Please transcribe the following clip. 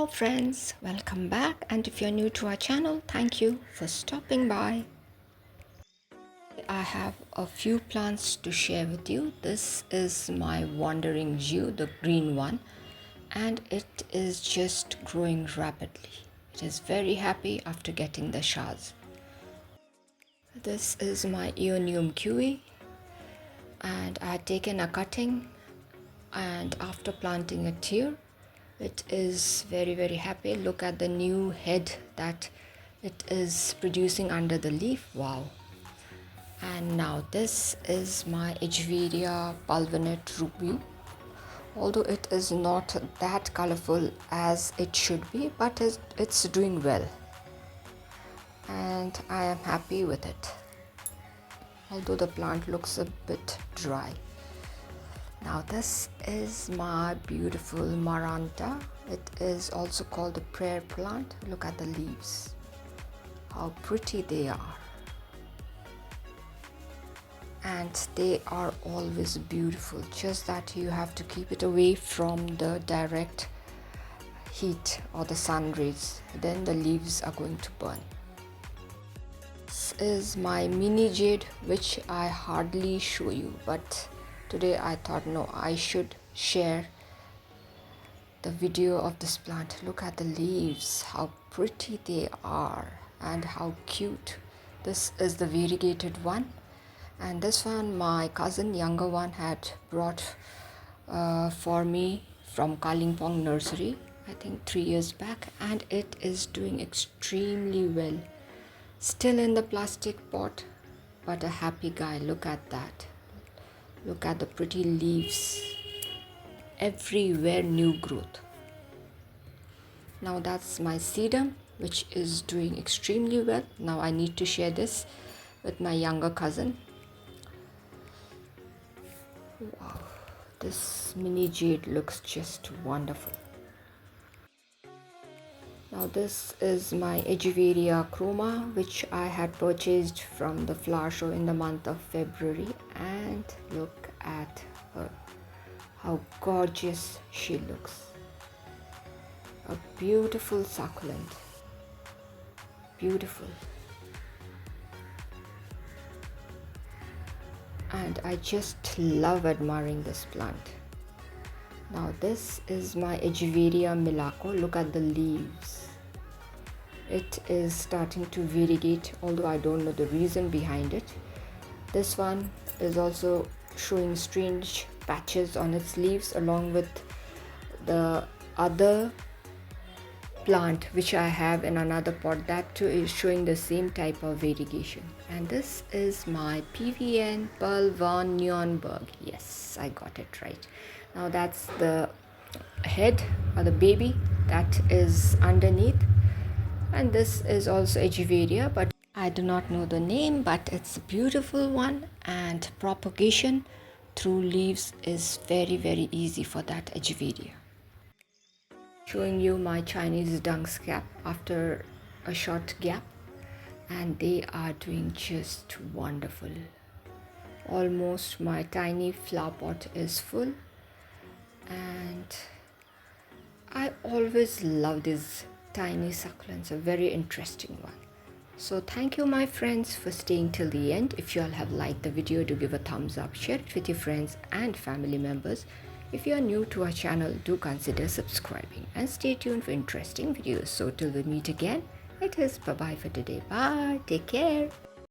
Hello friends, welcome back, and if you're new to our channel, thank you for stopping by. I have a few plants to share with you. This is my wandering Jew, the green one, and it is just growing rapidly. It is very happy after getting the showers. This is my LiQWYD, and I had taken a cutting, and after planting it here, it is very happy. Look at the new head that it is producing under the leaf. Wow. And now this is my Echeveria pulvinate rubio. Although it is not that colorful as it should be, but it's doing well, and I am happy with it, although the plant looks a bit dry. Now this is my beautiful Maranta. It is also called the prayer plant. Look at the leaves, how pretty they are. And they are always beautiful, just that you have to keep it away from the direct heat or the sun rays, then the leaves are going to burn. This is my mini jade, which I hardly show you, but today I thought no, I should share the video of this plant. Look at the leaves, how pretty they are and how cute. This is the variegated one, and this one my cousin, younger one, had brought for me from Kalimpong nursery, I think 3 years back, and it is doing extremely well. Still in the plastic pot, but a happy guy. Look at that. Look at the pretty leaves, everywhere new growth. Now that's my sedum, which is doing extremely well. Now I need to share this with my younger cousin. Wow, this mini jade looks just wonderful. Now this is my Echeveria chroma, which I had purchased from the flower show in the month of February, and look at her, how gorgeous she looks. A beautiful succulent, beautiful. And I just love admiring this plant. Now this is my Echeveria Milako. Look at the leaves. It is starting to variegate, although I don't know the reason behind it. This one is also showing strange patches on its leaves, along with the other plant which I have in another pot. That too is showing the same type of variegation. And this is my PVN Pearl van Nieuwenburg. Yes, I got it right. Now that's the head or the baby that is underneath, and this is also Echeveria, but I do not know the name, but it's a beautiful one, and propagation through leaves is very easy for that Echeveria. Showing you my Chinese dunks cap after a short gap, and they are doing just wonderful. Almost my tiny flower pot is full, and I always love these tiny succulents, a very interesting one. So thank you my friends for staying till the end. If you all have liked the video, do give a thumbs up, share it with your friends and family members. If you are new to our channel, do consider subscribing, and stay tuned for interesting videos. So till we meet again, it is bye bye for today. Bye, take care.